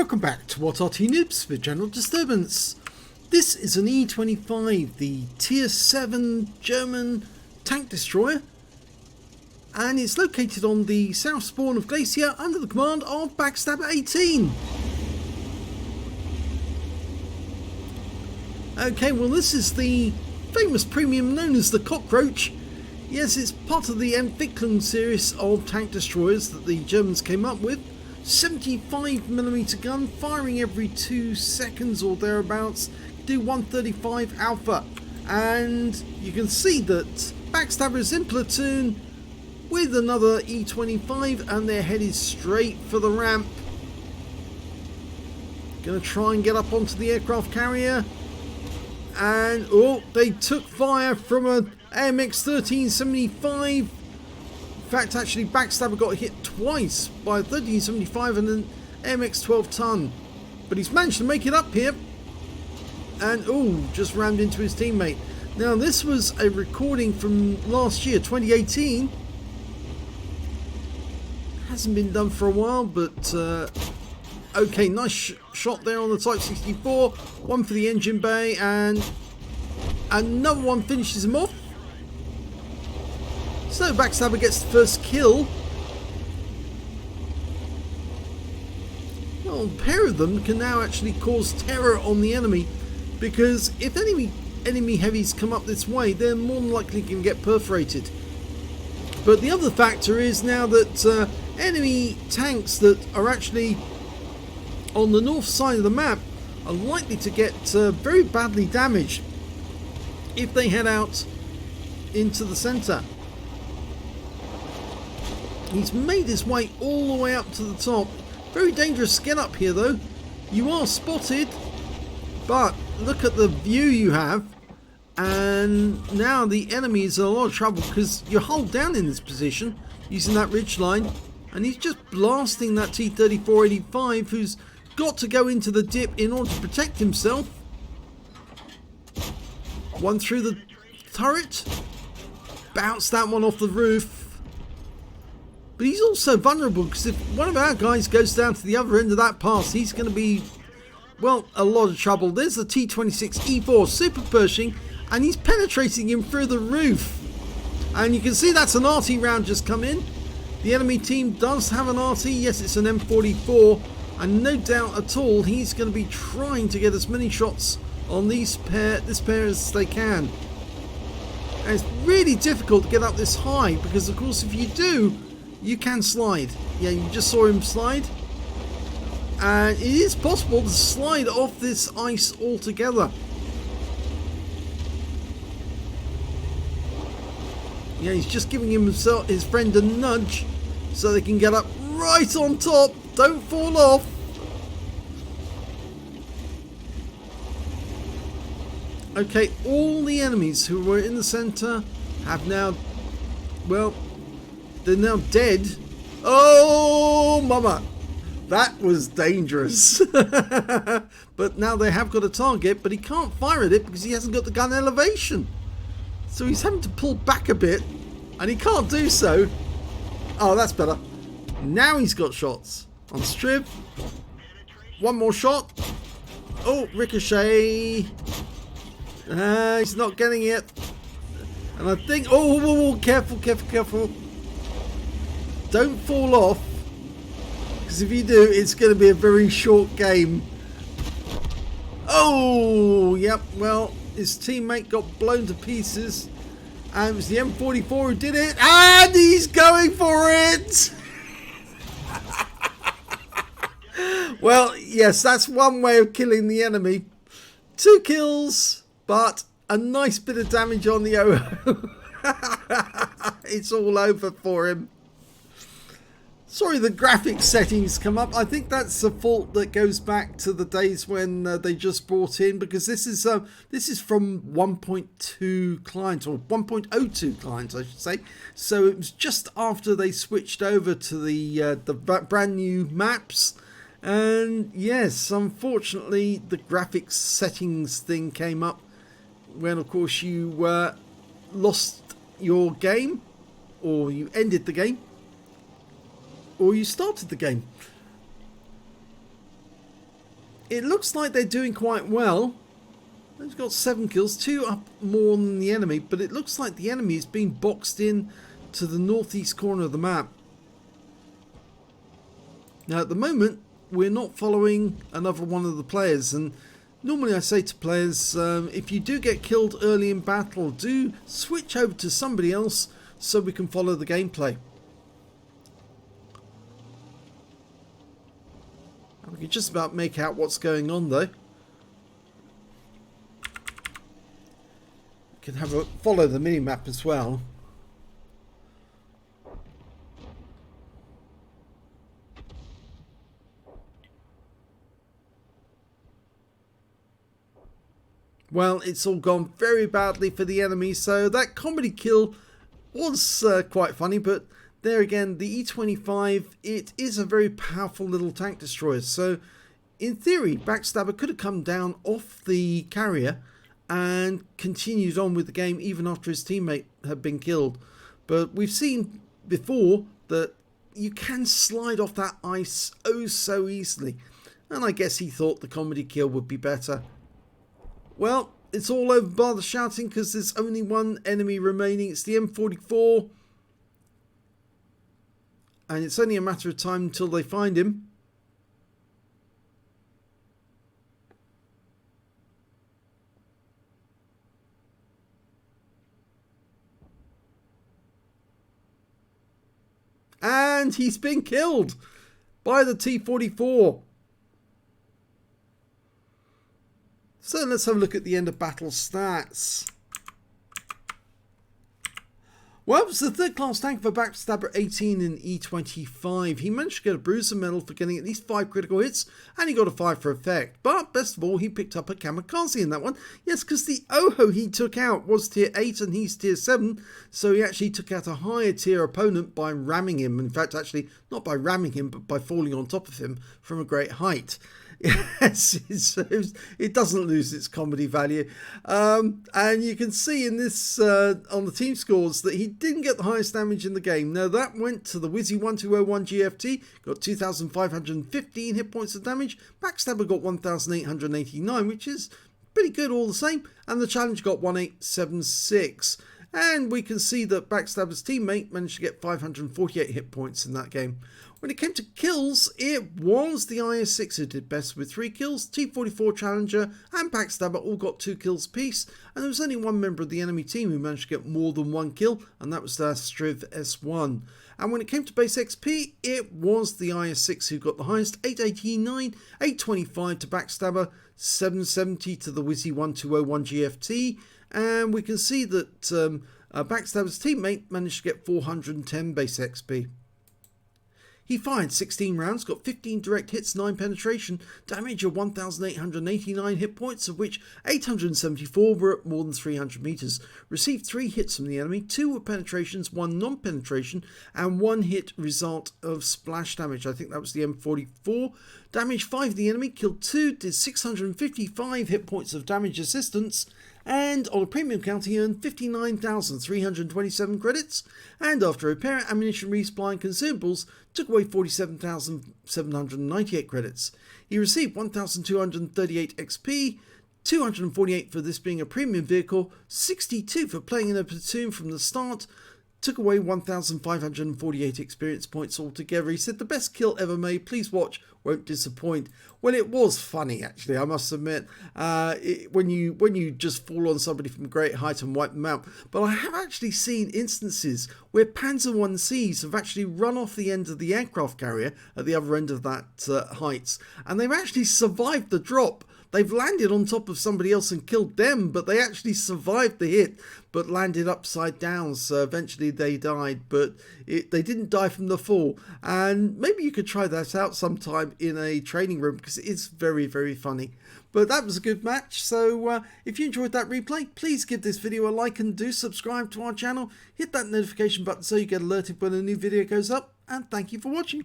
Welcome back to What Arty Noobs for General Disturbance. This is an E25, the Tier 7 German tank destroyer, and it's located on the south spawn of Glacier under the command of Backstabber 18. Okay, well this is the famous premium known as the Cockroach. Yes, it's part of the Entwicklung series of tank destroyers that the Germans came up with. 75mm gun, firing every 2 seconds or thereabouts, do 135 alpha, and you can see that Backstabber is in platoon with another E25 and they're headed straight for the ramp. Gonna try and get up onto the aircraft carrier, and oh, they took fire from an AMX 1375. In fact, actually, Backstabber got hit twice by a 1375 and an MX 12 ton. But he's managed to make it up here. And, oh, just rammed into his teammate. Now, this was a recording from last year, 2018. Hasn't been done for a while, but... okay, nice shot there on the Type 64. One for the engine bay, and another one finishes him off. So Backstabber gets the first kill. Well, a pair of them can now actually cause terror on the enemy, because if enemy heavies come up this way, they're more than likely going to get perforated. But the other factor is now that enemy tanks that are actually on the north side of the map are likely to get very badly damaged if they head out into the centre. He's made his way all the way up to the top. Very dangerous get up here though. You are spotted, but look at the view you have. And now the enemy is in a lot of trouble because you're hulled down in this position using that ridge line. And he's just blasting that T-34-85 who's got to go into the dip in order to protect himself. One through the turret. Bounce that one off the roof. But he's also vulnerable because if one of our guys goes down to the other end of that pass, he's going to be, well, a lot of trouble. There's the T-26E4 Super Pershing, and he's penetrating him through the roof. And you can see that's an Arty round just come in. The enemy team does have an Arty. Yes, it's an M44, and no doubt at all he's going to be trying to get as many shots on this pair as they can. And it's really difficult to get up this high because, of course, if you do, you can slide. Yeah, you just saw him slide. And it is possible to slide off this ice altogether. Yeah, he's just giving his friend a nudge so they can get up right on top. Don't fall off. Okay, all the enemies who were in the centre have now, well, they're now dead. Oh, mama. That was dangerous. But now they have got a target, but he can't fire at it because he hasn't got the gun elevation. So he's having to pull back a bit, and he can't do so. Oh, that's better. Now he's got shots on Strib. One more shot. Oh, ricochet. He's not getting it. And I think... Oh, careful, careful, careful. Don't fall off, because if you do, it's going to be a very short game. Oh, yep, well, his teammate got blown to pieces, and it was the M44 who did it, and he's going for it! Well, yes, that's one way of killing the enemy. 2 kills, but a nice bit of damage on the OO. It's all over for him. Sorry, the graphics settings come up. I think that's a fault that goes back to the days when they just brought in, because this is from 1.2 client, or 1.02 client, I should say. So it was just after they switched over to the brand new maps. And yes, unfortunately, the graphics settings thing came up when, of course, you lost your game, or you ended the game, or you started the game. it looks like they're doing quite well. They've got 7 kills, 2 up more than the enemy, but it looks like the enemy is being boxed in to the northeast corner of the map. Now at the moment, we're not following another one of the players, and normally I say to players, if you do get killed early in battle, do switch over to somebody else so we can follow the gameplay. We can just about make out what's going on though. We can have a follow the mini-map as well. Well, it's all gone very badly for the enemy, so that comedy kill was quite funny, but there again, the E25, it is a very powerful little tank destroyer, so in theory, Backstabber could have come down off the carrier and continued on with the game even after his teammate had been killed. But we've seen before that you can slide off that ice oh so easily, and I guess he thought the comedy kill would be better. Well, it's all over bar the shouting because there's only one enemy remaining. It's the M44. And it's only a matter of time until they find him. And he's been killed by the T-44. So let's have a look at the end of battle stats. Well, it was the third class tank for Backstabber 18 in E25. He managed to get a Bruiser medal for getting at least 5 critical hits, and he got a 5 for effect. But best of all, he picked up a Kamikaze in that one. Yes, because the Oho he took out was tier 8 and he's tier 7, so he actually took out a higher tier opponent by ramming him. In fact, actually, not by ramming him, but by falling on top of him from a great height. Yes, it doesn't lose its comedy value. And you can see in this, on the team scores, that he didn't get the highest damage in the game. Now, that went to the Wizzy1201 GFT, got 2,515 hit points of damage. Backstabber got 1,889, which is pretty good all the same. And the challenge got 1876. And we can see that Backstabber's teammate managed to get 548 hit points in that game. When it came to kills, it was the IS-6 who did best with 3 kills. T-44 Challenger and Backstabber all got 2 kills apiece, and there was only one member of the enemy team who managed to get more than 1 kill, and that was the Striv S1. And when it came to base XP, it was the IS-6 who got the highest, 889, 825 to Backstabber, 770 to the Wizzy1201 GFT, and we can see that Backstabber's teammate managed to get 410 base XP. He fired 16 rounds, got 15 direct hits, 9 penetration, damage of 1,889 hit points, of which 874 were at more than 300 meters. Received 3 hits from the enemy, 2 were penetrations, 1 non-penetration, and 1 hit result of splash damage. I think that was the M44. Damaged 5 of the enemy, killed 2, did 655 hit points of damage assistance, and on a premium count he earned 59,327 credits, and after repair, ammunition, resupply and consumables took away 47,798 credits. He received 1,238 XP, 248 for this being a premium vehicle, 62 for playing in a platoon from the start, took away 1,548 experience points altogether. He said, the best kill ever made, please watch, won't disappoint. Well, it was funny actually, I must admit, when you just fall on somebody from great height and wipe them out. But I have actually seen instances where Panzer 1Cs have actually run off the end of the aircraft carrier at the other end of that heights, and they've actually survived the drop. They've landed on top of somebody else and killed them, but they actually survived the hit, but landed upside down, so eventually they died, but they didn't die from the fall. And maybe you could try that out sometime in a training room, because it's very, very funny. But that was a good match, so if you enjoyed that replay, please give this video a like and do subscribe to our channel. Hit that notification button so you get alerted when a new video goes up, and thank you for watching.